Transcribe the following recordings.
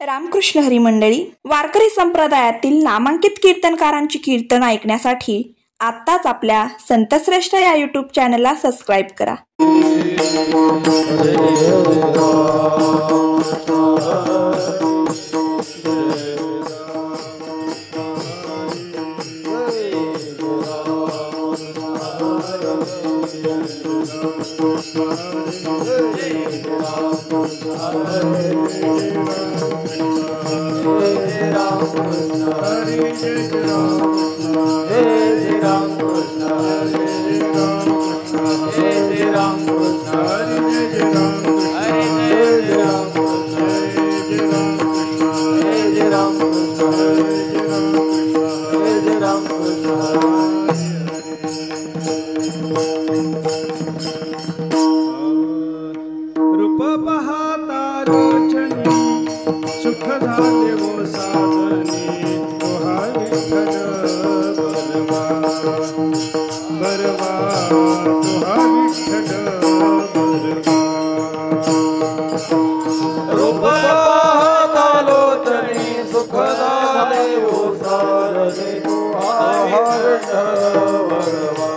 रामकृष्ण हरी मंडळी, वारकरी संप्रदायातील नामांकित कीर्तनकारांची कीर्तन ऐकण्यासाठी आत्ताच आपल्या संतश्रेष्ठ या यूट्यूब चॅनलला सबस्क्राईब करा. रूप पाहता रोचनी सुख झाले वो साधनी तोहा विठ्ठल बरवा बरवा तोहा विठ्ठल बरवा. रूप पाहता रोचनी सुख झाले वो साधनी तोहा विठ्ठल बरवा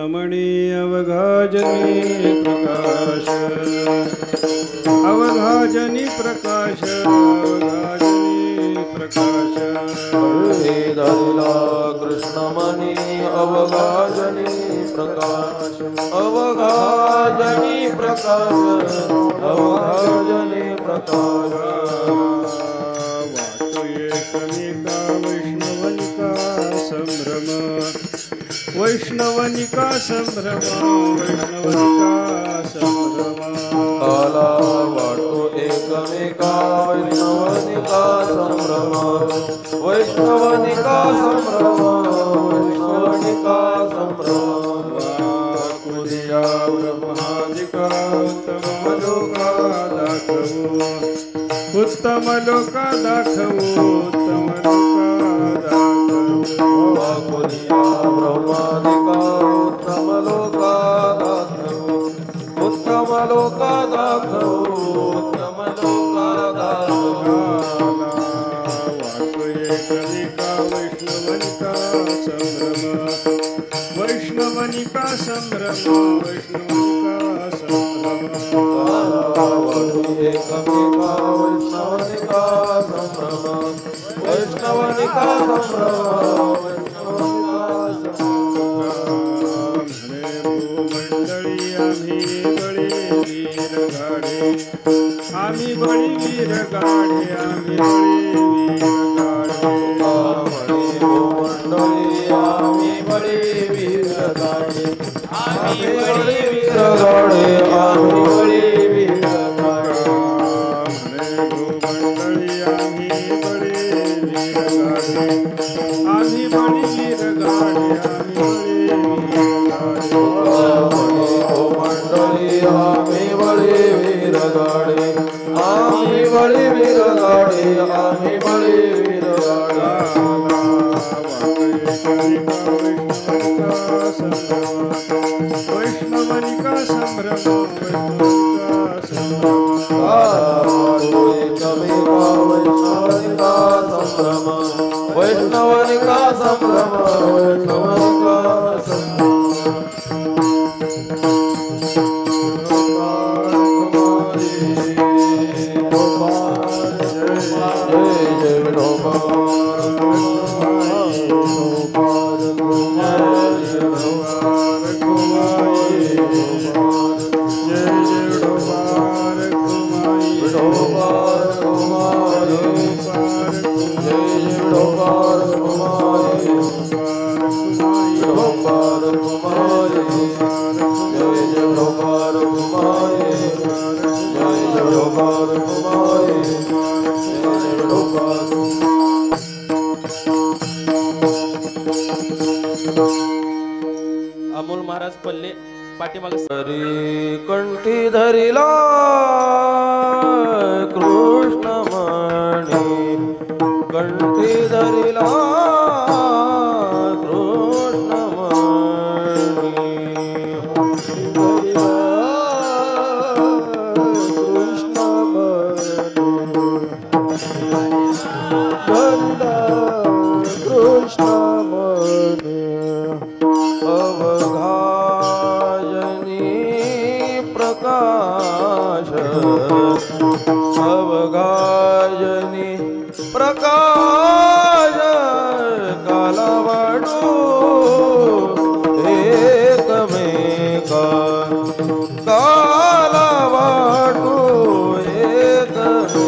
कृष्णमणि अवघाजनी प्रकाश अवघाजनी प्रकाश अवघाजनी प्रकाश धरिला कृष्णमणि अवघाजनी प्रकाश अवघाजनी प्रकाश अवघाजनी प्रकाश वैष्णवनिका संभ्रम वैष्णवनिका संभ्रम काला वाटो एकमेका वैष्णवनिका संभ्रम वैष्णवनिका संभ्रम वैष्णवनिका संभ्रम कुदिया ब्रह्मादिका उत्तम लोका दाखवू उत्तम लोका कुदिया ब्रह्मादिका उत्तम लोका दाखवू उत्तम लोका दाखवू उत्तम लोका दाखवू एकनिका वैष्णवनिका संभ्रम वैष्णवनिका संभ्रम वैष्णवनिका संभ्रम एकमेका वैष्णवनिका संभ्रम वैष्णवनिका संभ्रम आम्ही बळी वीर गाढे आम्ही बळी वीर गाढे आम्ही बळी वीर गाढे आम्ही बळी वीर गाढे आम्ही बळी वीर गाढे आम्ही बळी वीर गाढे आम्ही बळी वीर गाढे आम्ही बळी वीर गाढे आम्ही बळी वीर गाढे वैष्णवनिका संभ्रम एकमेका वैष्णवनिका संभ्रम वैष्णवनिका संभ्रम वैष्णवनिका संभ्रम अमोल महाराज पल्ले पाठीमाग कंठी धरिला कृष्णमणि कंठी धरिला प्रकाश अवघाजनी प्रकाश कालवाडू एकमेका कालवाडू एकमेका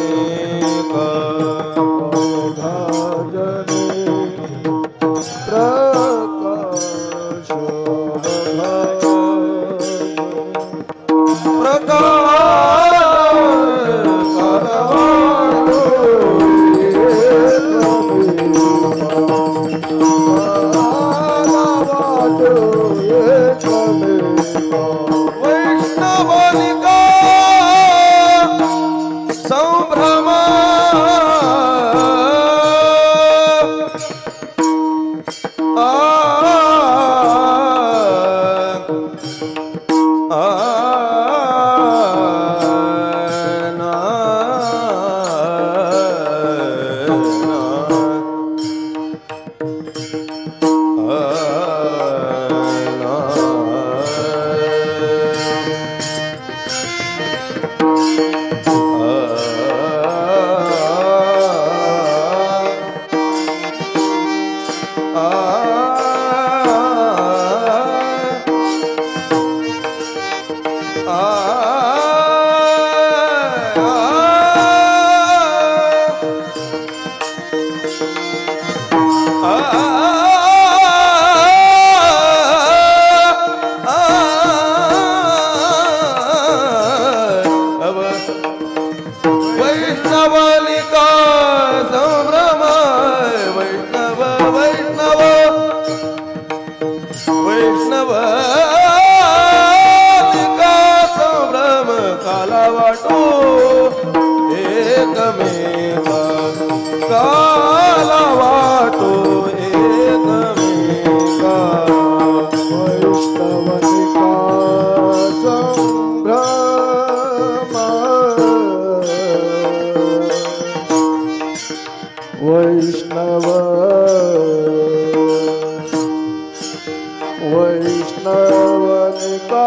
वैष्णवनिका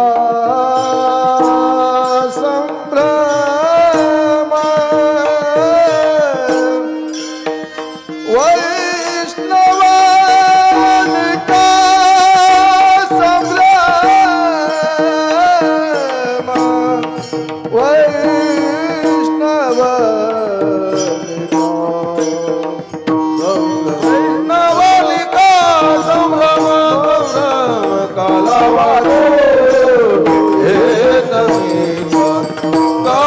संभ्रम वैष्णवनिका संभ्रम वैष्णवनिका संभ्रम कालावारो हे तमेका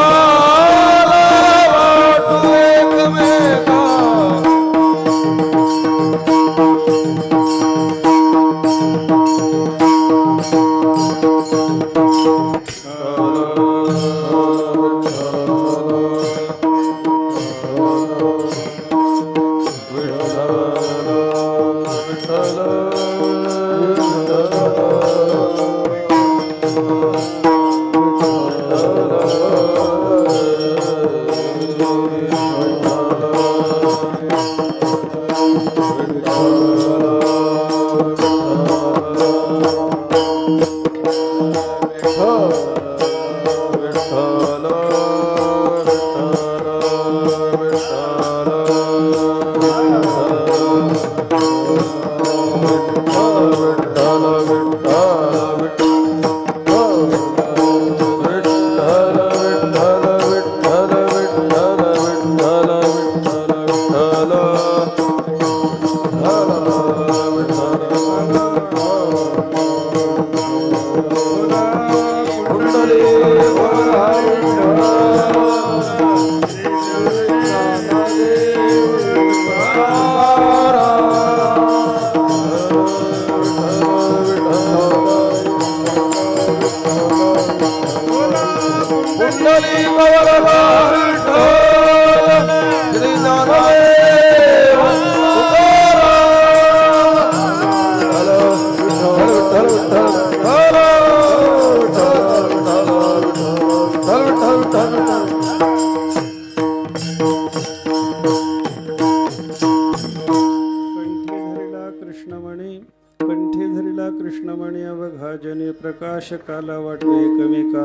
कालावाटो एकमेका प्रकाश काला वाटो एकमेका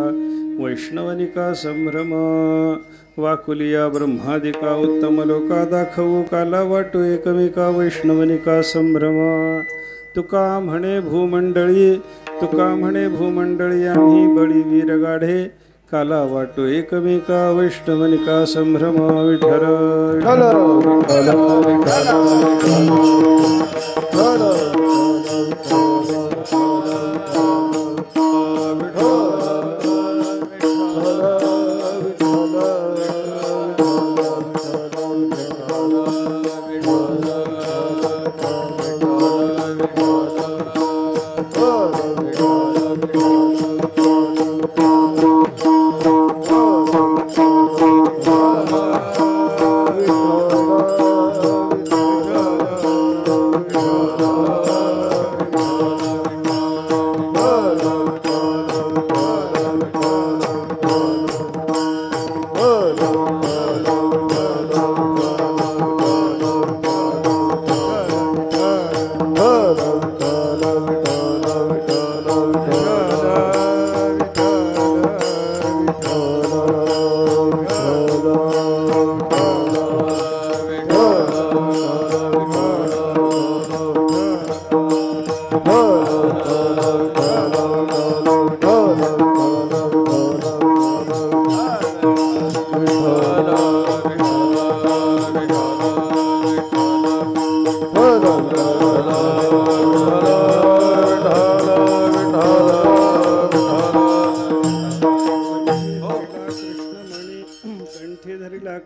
वैष्णवनिका संभ्रम वाकुलिया ब्रह्मादिका उत्तम लोका दाखवू काला वाटो एकमेका वैष्णवनिका संभ्रम तुका म्हणे भूमंडळी आम्ही बळीवीर गाढे काला वाटो एकमेका वैष्णवनिका संभ्रम विठ्ठल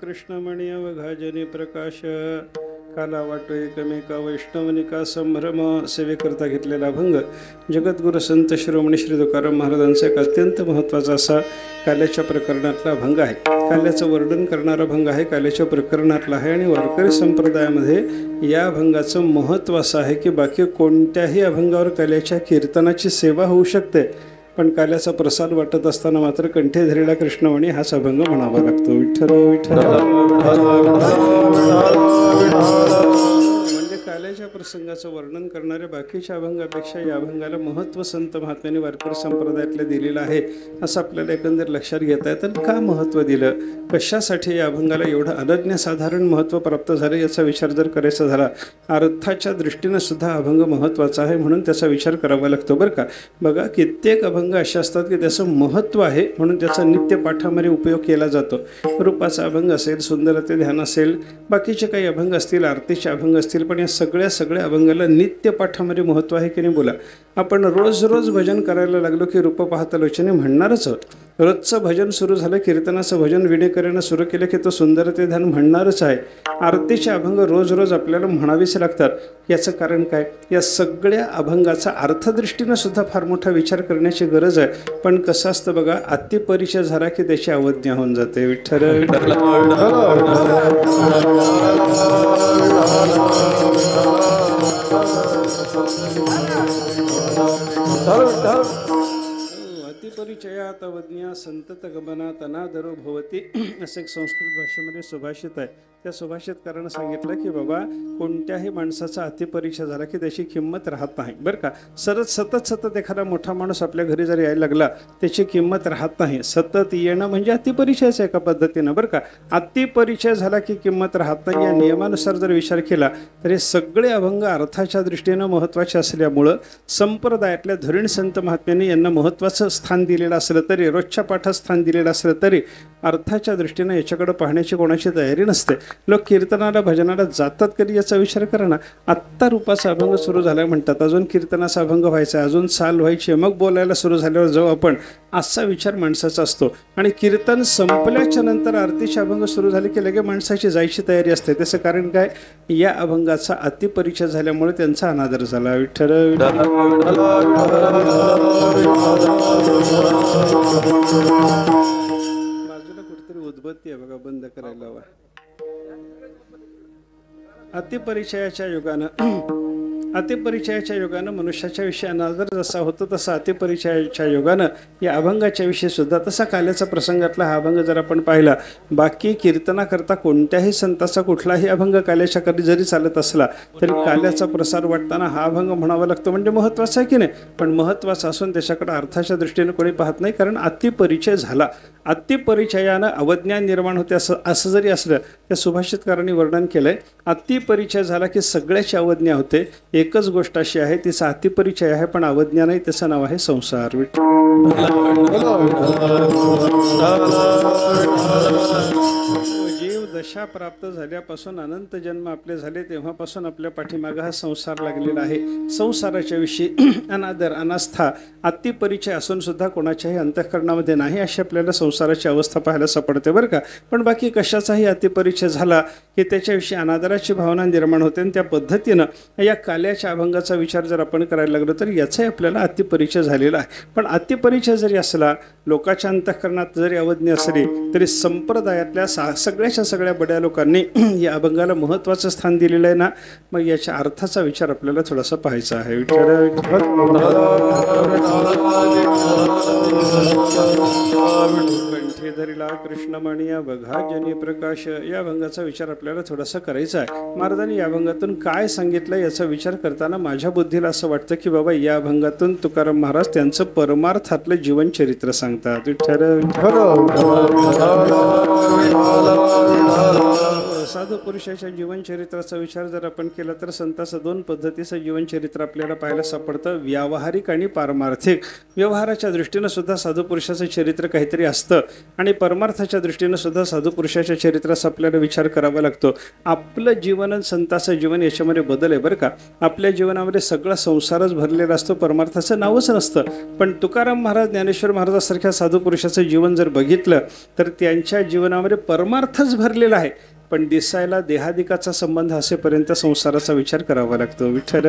कृष्णमणी अवघाजनी प्रकाश काला वाटो एकमेका वैष्णवनिका संभ्रम सेवेकरता घेतलेला अभंग जगद्गुरु संत शिरोमणी श्री तुकाराम महाराजांचा एक अत्यंत महत्त्वाचा असा काल्याच्या प्रकरणातला अभंग आहे. काल्याचं वर्णन करणारा अभंग आहे, काल्याच्या प्रकरणातला आहे आणि वारकरी संप्रदायामध्ये या अभंगाचं महत्त्व असं आहे की बाकी कोणत्याही अभंगावर काल्याच्या कीर्तनाची सेवा होऊ शकते, पण काल्याचा प्रसाद वाटत असताना मात्र कंठे धरलेला कृष्णवाणी हाच अभंग म्हणावा लागतो. विठ्ठल विठ्ठल म्हणजे काल्याच्या प्रसंगाचं वर्णन करणाऱ्या बाकीच्या अभंगापेक्षा या अभंगाला महत्त्व संत महात्म्यांनी वारकरी संप्रदायातलं दिलेलं आहे असं आपल्याला एकंदर लक्षात घेता येतं. का महत्त्व दिलं, कशासाठी या अभंगाला एवढं अनन्यसाधारण महत्त्व प्राप्त झालं याचा विचार जर करायचा झाला, अर्थाच्या दृष्टीनं सुद्धा अभंग महत्त्वाचा आहे म्हणून त्याचा विचार करावा लागतो बरं का. बघा कित्येक अभंग असे असतात की त्याचं महत्त्व आहे म्हणून त्याचा नित्य पाठामध्ये उपयोग केला जातो. रूपाचा अभंग असेल, सुंदरते ध्यान असेल, बाकीचे काही अभंग असतील, आरतीचे अभंग असतील, पण या सगळ्या अभंगाला नित्य पाठामध्ये महत्त्व आहे की नाही बोला. आपण रोज भजन करायला लागलो की रूप पाहता लोचने म्हणणारच आहोत. रोजचं भजन सुरू झालं, कीर्तनाचं भजन विणेकऱ्यानं सुरू केलं की तो सुंदरते ध्यान म्हणणारच आहे. आरतीचे अभंग रोज आपल्याला म्हणावेच लागतात. याचं कारण काय, या सगळ्या अभंगाचा अर्थदृष्टीनं सुद्धा फार मोठा विचार करण्याची गरज आहे. पण कसं असतं बघा, अतिपरिचय झाला की त्याची अवज्ञा होऊन जाते. विठ्ठल अतिपरिचयात अवज्ञा संतत गमनात अनादरो भवती असं एक संस्कृत भाषेमध्ये सुभाषित आहे. त्या सुभाषितकारानं सांगितलं की बाबा कोणत्याही माणसाचा अतिपरिचय झाला की त्याची किंमत राहत नाही बरं का. सतत एखादा मोठा माणूस आपल्या घरी जर यायला लागला त्याची किंमत राहत नाही. सतत येणं म्हणजे अतिपरिचयच एका पद्धतीनं बरं का. अतिपरिचय झाला की किंमत राहत नाही. या नियमानुसार जर विचार केला तर हे सगळे अभंग अर्थाच्या दृष्टीनं महत्त्वाचे असल्यामुळं संप्रदायातल्या धरीण संत महात्म्यांनी यांना महत्त्वाचं स्थान दिलेलं असलं तरी, रोजच्या पाठात स्थान दिलेलं असलं तरी अर्थाच्या दृष्टीनं याच्याकडे पाहण्याची कोणाची तयारी नसते. लोक कीर्तनाला भजनाला जातात कधी याचा विचार करा ना. आत्ता रूपाचा अभंग सुरू झाला म्हणतात, अजून कीर्तनाचा अभंग व्हायचा, अजून चाल व्हायची, मग बोलायला सुरू झाल्यावर जाऊ आपण, असा विचार माणसाचा असतो. आणि कीर्तन संपल्याच्या नंतर आरतीचे अभंग सुरू झाले की लगे माणसाची जायची तयारी असते. त्याचं कारण काय, या अभंगाचा अतिपरिचय झाल्यामुळे त्यांचा अनादर झाला. विठ्ठल बाजूला कुठेतरी उद्बत्ती आहे बघा, बंद करायला हवा. अतिपरिचयाच्या युगानं मनुष्याच्या विषयी अनादर जसा होतो तसा अतिपरिचयाच्या युगानं या अभंगाच्या विषयी सुद्धा तसा काल्याचा प्रसंगातला हा अभंग जर आपण पाहिला, बाकी कीर्तनाकरता कोणत्याही संताचा कुठलाही अभंग काल्याच्या कधी जरी चालत असला तरी काल्याचा प्रसार वाटताना हा अभंग म्हणावा लागतो. म्हणजे महत्त्वाचा आहे की नाही, पण महत्त्वाचा असून त्याच्याकडे अर्थाच्या दृष्टीने कोणी पाहत नाही, कारण अतिपरिचय झाला. अतिपरिचयानं अवज्ञान निर्माण होते असं जरी असलं त्या सुभाषितकारांनी वर्णन केलंय. अतिपरिचय झाला की सगळ्याची अवज्ञा होते. एकच गोष्ट अशी आहे, तिचा अतिपरिचय आहे पण अवज्ञा नाही, त्याचं नाव आहे संसार. जीव दशा प्राप्त झाल्यापासून अनंत जन्म आपले झाले तेव्हापासून आपल्या पाठीमागं हा संसार लागलेला आहे. संसाराच्या विषयी अनादर, अनास्था, अतिपरिचय असून सुद्धा कोणाच्याही अंतःकरणामध्ये नाही अशी आपल्याला संसाराची अवस्था पाहायला सापडते बरं का. पण बाकी कशाचाही अतिपरिचय झाला की त्याच्याविषयी अनादराची भावना निर्माण होते. आणि त्या पद्धतीनं या काल्याच्या अभंगाचा विचार जर आपण करायला लागलो तर याचाही आपल्याला अतिपरिचय झालेला आहे. पण अतिपरिचय जरी असला, लोकांच्या अंतःकरणात जरी अवज्ञा असली तरी संप्रदायातल्या सगळ्या बड्या लोकांनी या अभंगाला महत्त्वाचं स्थान दिलेलं आहे ना. मग याच्या अर्थाचा विचार आपल्याला थोडासा पाहायचा आहे. कंठी धरिला कृष्णमणी बघा जनी प्रकाश, या अभंगाचा विचार आपल्याला थोडासा करायचा आहे. महाराजांनी या अभंगातून काय सांगितलं याचा विचार करताना माझ्या बुद्धीला असं वाटतं की बाबा या अभंगातून तुकाराम महाराज त्यांचं परमार्थातलं जीवनचरित्र सांगतात. साधू पुरुषाच्या जीवनचरित्राचा विचार जर आपण केला तर संताचं दोन पद्धतीचं जीवनचरित्र आपल्याला पाहायला सापडतं, व्यावहारिक आणि पारमार्थिक. व्यवहाराच्या दृष्टीनं सुद्धा साधू पुरुषाचं चरित्र काहीतरी असतं आणि परमार्थाच्या दृष्टीनं सुद्धा साधू पुरुषाच्या चरित्राचा आपल्याला विचार करावा लागतो. आपलं जीवन आणि संताचं जीवन याच्यामध्ये बदल आहे बरं का. आपल्या जीवनामध्ये सगळा संसारच भरलेला असतो, परमार्थाचं नावच नसतं. पण तुकाराम महाराज, ज्ञानेश्वर महाराजांसारख्या साधू पुरुषाचं जीवन जर बघितलं तर त्यांच्या जीवनामध्ये परमार्थच भरलेला आहे, पण दिसायला देहादिकाचा संबंध असेपर्यंत संसाराचा विचार करावा लागतो. विठ्ठल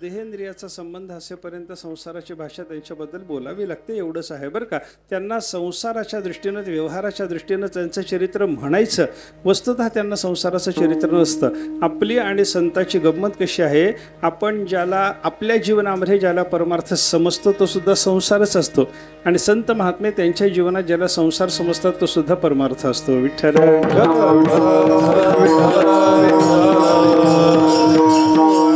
देहेंद्रियाचा संबंध असेपर्यंत संसाराची भाषा त्यांच्याबद्दल बोलावी लागते, एवढंच आहे बरं का. त्यांना संसाराच्या दृष्टीनं, व्यवहाराच्या दृष्टीनं त्यांचं चरित्र म्हणायचं, वस्तुतः त्यांना संसाराचं चरित्र नसतं. आपली आणि संताची गंमत कशी आहे, आपण ज्याला आपल्या जीवनामध्ये ज्याला परमार्थ समजतो तो सुद्धा संसारच असतो, आणि संत महात्मे त्यांच्या जीवनात ज्याला संसार समजतात तो सुद्धा परमार्थ असतो. विठ्ठल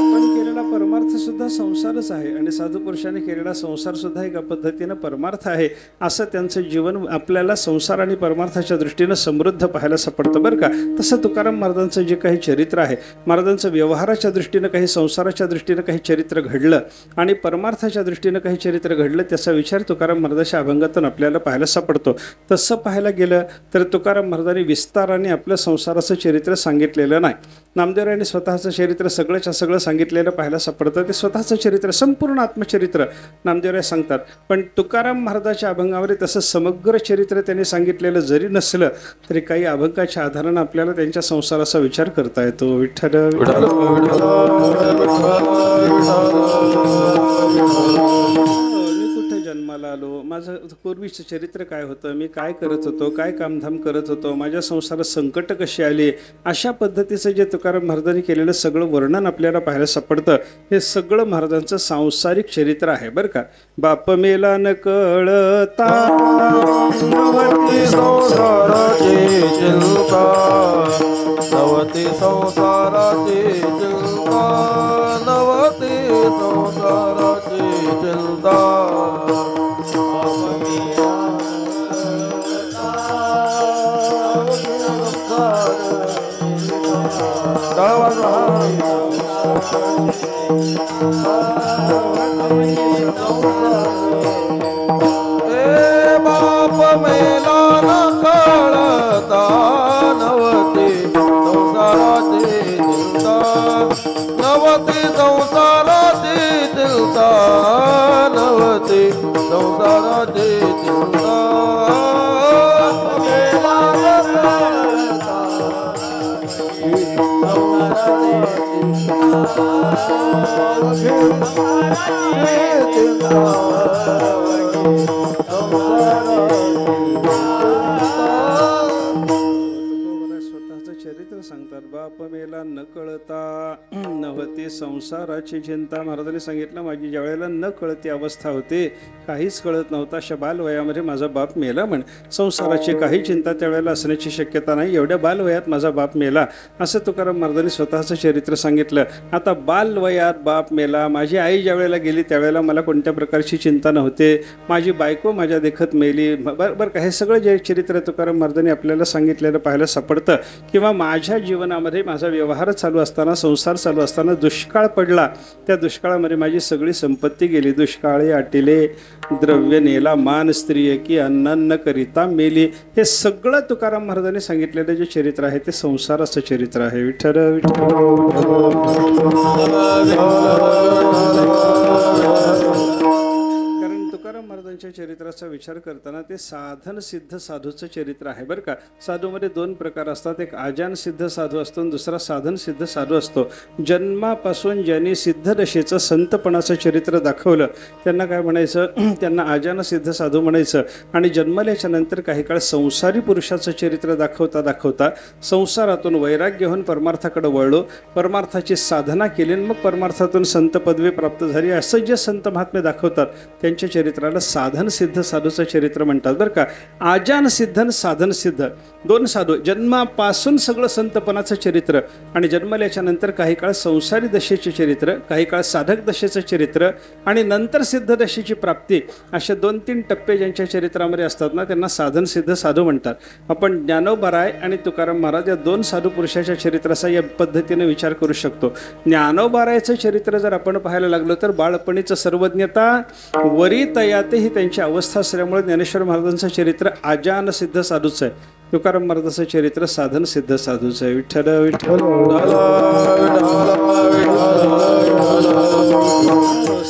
आपण केलेला परमार्थ सुद्धा संसारच आहे, आणि साधू पुरुषाने केलेला संसार सुद्धा एका पद्धतीनं परमार्थ आहे. असं त्यांचं जीवन आपल्याला संसार आणि परमार्थाच्या दृष्टीनं समृद्ध पाहायला सापडतं बरं का. तसं तुकाराम महाराजांचं जे काही चरित्र आहे, महाराजांचं व्यवहाराच्या दृष्टीनं काही, संसाराच्या दृष्टीनं काही चरित्र घडलं आणि परमार्थाच्या दृष्टीनं काही चरित्र घडलं, त्याचा विचार तुकाराम महाराजांच्या अभंगातून आपल्याला पाहायला सापडतो. तसं पाहायला गेलं तर तुकाराम महाराजांनी विस्ताराने आपलं संसाराचं चरित्र सांगितलेलं नाही. नामदेवरायांनी स्वतःचं चरित्र सगळंच्या सगळं सांगितलेलं पाहायला सापडतं. ते स्वतःचं चरित्र, संपूर्ण आत्मचरित्र नामदेवराय सांगतात. पण तुकाराम महाराजांच्या अभंगावर तसं समग्र चरित्र त्यांनी सांगितलेलं जरी नसलं तरी काही अभंगाच्या आधारानं आपल्याला त्यांच्या संसाराचा विचार करता येतो. विठ्ठल जन्माला आलो, माझं पूर्वीचं चरित्र काय होतं, मी काय करत होतो, काय कामधाम करत होतो, माझ्या संसारात संकट कशी आली, अशा पद्धतीचं जे तुकाराम महाराजांनी केलेलं सगळं वर्णन आपल्याला पाहायला सापडतं. हे सगळं महाराजांचं सांसारिक चरित्र आहे बरं का. बाप मेला न कळता नवती संसाराची चिंता, नवती संसाराची चिंता, नवती संसाराची चिंता. बाप मेला न कळता, नवती संसाराची चिंता, नवती संसाराची चिंता, नवती संसाराची चिंता. स्वतःचं चरित्र सांगतात. बाप मेला न कळता नव्हती संसाराची चिंता. महाराजांनी सांगितलं, माझी ज्या वेळेला न कळती अवस्था होते, काहीच कळत नव्हता, अशा बालवयामध्ये माझा बाप मेला. म्हण संसाराची काही चिंता त्यावेळेला असण्याची शक्यता नाही, एवढ्या बालवयात माझा बाप मेला, असं तुकाराम महाराजांनी स्वतःचं चरित्र सांगितलं. आता बालवयात बाप मेला, माझी आई ज्या वेळेला गेली त्यावेळेला मला कोणत्या प्रकारची चिंता नव्हते, माझी बायको माझ्या देखत मेली. बरं का, हे सगळं जे चरित्र तुकाराम महाराजांनी आपल्याला सांगितलेलं पाहायला सापडतं. किंवा माझ्या जीवनामध्ये माझा व्यवहार चालू असताना, संसार चालू असताना दुष्काळ पडला, त्या दुष्काळामध्ये माझी सगळी संपत्ती गेली. दुष्काळी आटिले द्रव्य नेला, मान स्त्रिय की अन्न करिता मेली. हे सगळं तुकाराम महाराजांनी सांगितलेलं जे चरित्र आहे ते संसाराचं चरित्र आहे. विठ्ठल कारण तुकाराम महाराजांच्या चरित्राचा विचार करताना ते साधन सिद्ध साधूचं चरित्र आहे बरं का. साधूमध्ये दोन प्रकार असतात, एक आजान सिद्ध साधू असतो आणि दुसरा साधन सिद्ध साधू असतो. जन्मापासून ज्यांनी सिद्ध दशेचं संतपणाचं चरित्र दाखवलं त्यांना काय म्हणायचं, त्यांना आजान सिद्ध साधू म्हणायचं. आणि जन्मल्याच्या नंतर काही काळ संसारी पुरुषाचं चरित्र दाखवता दाखवता संसारातून वैराग्य होऊन परमार्थाकडे वळलो, परमार्थाची साधना केली आणि मग परमार्थातून संत पदवी प्राप्त झाली, असं जे संत महात्मे दाखवतात त्यांच्या चरित्राला साधन सिद्ध साधूचं चरित्र म्हणतात बरं का. आजान सिद्ध आणि साधन सिद्ध दोन साधू, जन्मापासून सगळं संतपणाचं चरित्र आणि जन्मल्याच्या नंतर काही काळ संसारी दशेचे चरित्र, काही काळ साधक दशेचं चरित्र आणि नंतर सिद्ध दशेची प्राप्ती, असे 2-3 टप्पे ज्यांच्या चरित्रामध्ये असतात ना त्यांना साधन सिद्ध साधू म्हणतात. आपण ज्ञानोबाराय आणि तुकाराम महाराज या दोन साधू पुरुषाच्या चरित्राचा या पद्धतीने विचार करू शकतो. ज्ञानोबारायचं चरित्र जर आपण पाहायला लागलो तर बाळपणीचं सर्वज्ञता वरी तयाते ही त्यांची अवस्था असल्यामुळे ज्ञानेश्वर महाराजांचं चरित्र आजान सिद्ध साधूचं आहे. तुकाराम महाराजांचं चरित्र साधन सिद्ध साधूचं आहे. विठ्ठल विठ्ठल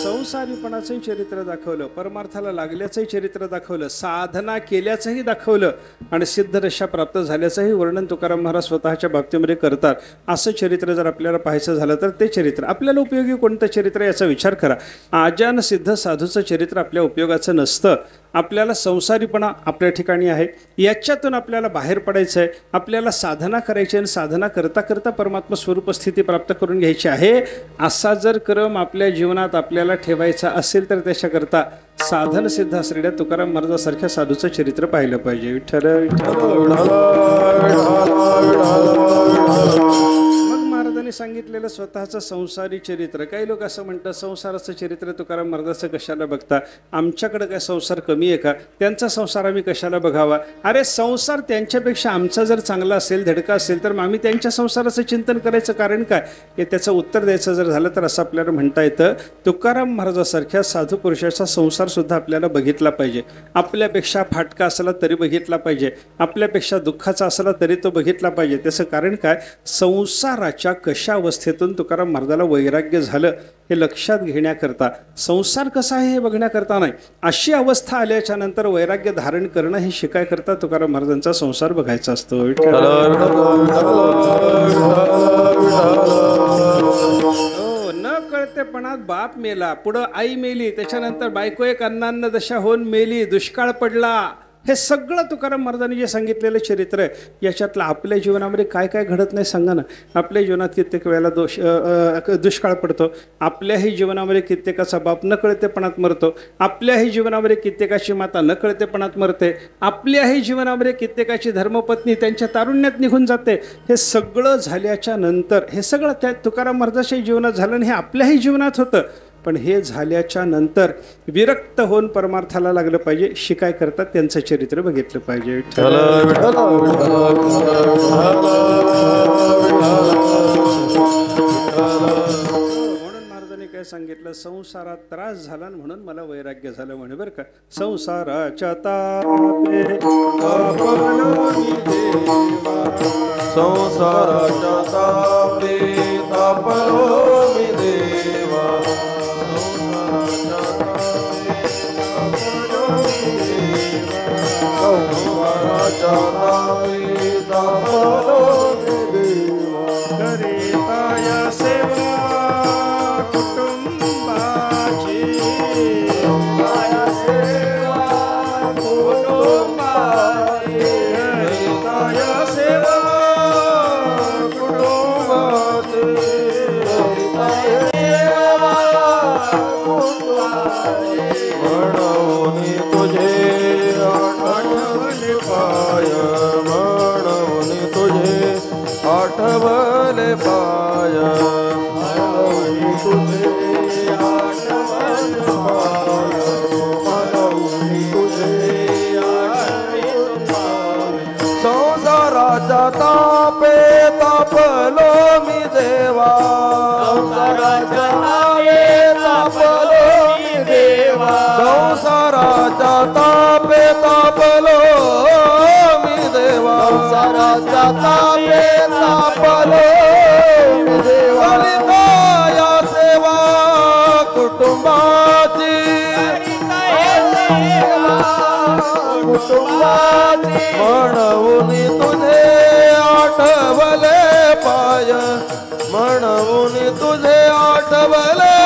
संसारीपणाचंही चरित्र दाखवलं, परमार्थाला लागल्याचंही चरित्र दाखवलं, साधना केल्याचंही दाखवलं आणि सिद्धदशा प्राप्त झाल्याचंही वर्णन तुकाराम महाराज स्वतःच्या बाबतीमध्ये करतात. असं चरित्र जर आपल्याला पाहायचं झालं तर ते चरित्र आपल्याला उपयोगी कोणतं चरित्र याचा विचार करा. आजान सिद्ध साधूचं चरित्र आपल्या उपयोगाचं नसतं. आपल्याला संसारीपणा आपल्या ठिकाणी आहे, याच्यातून आपल्याला बाहेर पडायचं आहे, आपल्याला साधना करायची आणि साधना करता करता परमात्मा स्वरूप स्थिती प्राप्त करून घ्यायची आहे. असा जर क्रम आपल्या जीवनात आपल्याला ठेवायचा असेल तर त्याच्याकरता साधन सिद्ध असलेल्या तुकाराम महाराजासारख्या साधूचं चरित्र पाहिलं पाहिजे. विठ्ठल मग महाराजांनी सांगितलेलं स्वतःचं संसारी चरित्र. काही लोक असं म्हणतात संसाराचं चरित्र तुकाराम महाराजाचं कशाला बघता, आमच्याकडे काय संसार कमी आहे का, त्यांचा संसार आम्ही कशाला बघावा. अरे संसार त्यांच्यापेक्षा आमचा जर चांगला असेल, धडका असेल तर आम्ही त्यांच्या संसाराचं चिंतन करायचं कारण काय, हे त्याचं उत्तर द्यायचं जर झालं तर असं आपल्याला म्हणता येतं तुकाराम महाराजासारख्या साधू पुरुषाचा संसार सुद्धा आपल्याला बघितला पाहिजे. आपल्यापेक्षा फाटका असला तरी बघितला पाहिजे, आपल्यापेक्षा दुःखाचा असला तरी तो बघितला पाहिजे. त्याचं कारण काय, संसाराच्या कशा अवस्थेतून तुकाराम महाराजाला वैराग्य झालं हे लक्षात घेण्याकरता, संसार कसा आहे हे बघण्याकरता नाही, अशी अवस्था आल्याच्या नंतर वैराग्य धारण करणं हे शिकायकरता तुकाराम महाराजांचा संसार बघायचा असतो. न कळतेपणात बाप मेला, पुढं आई मेली, त्याच्यानंतर बायको एक अन्नान्न दशा होऊन मेली, दुष्काळ पडला. हे सगळं तुकाराम महाराजांनी जे सांगितलेलं चरित्र आहे याच्यातलं आपल्या जीवनामध्ये काय काय घडत नाही सांगा ना. आपल्या जीवनात कित्येक वेळेला दुष्काळ पडतो, आपल्याही जीवनामध्ये कित्येकाचा बाप न कळतेपणात मरतो, आपल्याही जीवनामध्ये कित्येकाची माता न कळतेपणात मरते, आपल्याही जीवनामध्ये कित्येकाची धर्मपत्नी त्यांच्या तारुण्यात निघून जाते. हे सगळं झाल्याच्या नंतर हे सगळं त्या तुकाराम महाराजाच्याही जीवनात झालं आणि हे आपल्याही जीवनात होतं. पण हे झाल्याच्या नंतर विरक्त होऊन परमार्थाला लागलं पाहिजे, शिकाय करतात त्यांचं चरित्र बघितलं पाहिजे. म्हणून महाराजांनी काय सांगितलं, संसारात त्रास झाला म्हणून मला वैराग्य झालं म्हणे बरं का. संसाराच्या तापे संसाराच्या तापे तापलो मी देवा, संसाराच्या तापे तापलो मी देवा, करिताया सेवा कुटुंबाची, करिताया सेवा कुटुंबाची, करिताया सेवा कुटुंबाची, करिताया सेवा कुटुंबाची, म्हणून तुझे आठवले पाय, म्हणून तुझे आठवले पाय, म्हणून तुझे आठवले पाय, म्हणून तुझे आठवले पाय. संसाराच्या तापे तापलो मी देवा, संसाराच्या तापे तापलो मी देवा, संसाराच्या तापे तापलो मी देवा, संसाराच्या तापे तापलो मी देवा, करिताया सेवा कुटुंबाची, कुटुंबाची, म्हणून तुझे आठवले पाय, म्हणून तुझे आठवले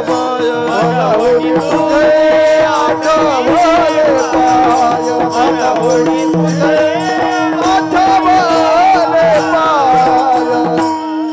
पाय, म्हणून तुझे आठवले पाय, म्हणून तुझे आठवले पाय.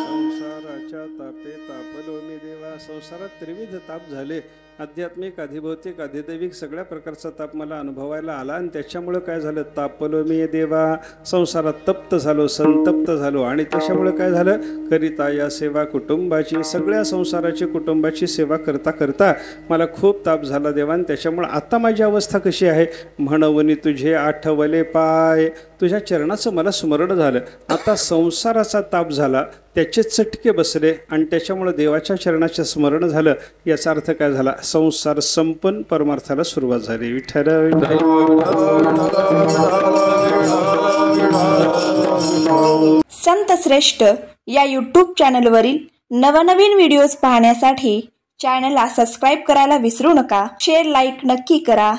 संसाराच्या तापे तापलो मी देवा. संसारात त्रिविध ताप झाले, आध्यात्मिक, अधिभौतिक, अधिदैविक सगळ्या प्रकारचा ताप मला अनुभवायला आला आणि त्याच्यामुळं काय झालं, तापलो मी देवा, संसारात तप्त झालो, संतप्त झालो आणि त्याच्यामुळं काय झालं, करिताया सेवा कुटुंबाची, सगळ्या संसाराची कुटुंबाची सेवा करता करता मला खूप ताप झाला देवा. आणि त्याच्यामुळं आता माझी अवस्था कशी आहे, म्हणून तुझे आठवले पाय, तुझ्या चरणाचं मला स्मरण झालं. आता संसाराचा ताप झाला, त्याचे चटके बसले आणि त्याच्यामुळं देवाच्या चरणाचे स्मरण झालं. याचा अर्थ काय झाला, संसार संपून परमार्थाला सुरुवात झाली. विठ्ठल संत श्रेष्ठ या यूट्यूब चॅनलवरील नवनवीन व्हिडिओज पाहण्यासाठी चॅनलला सबस्क्राईब करायला विसरू नका. शेअर लाईक नक्की करा.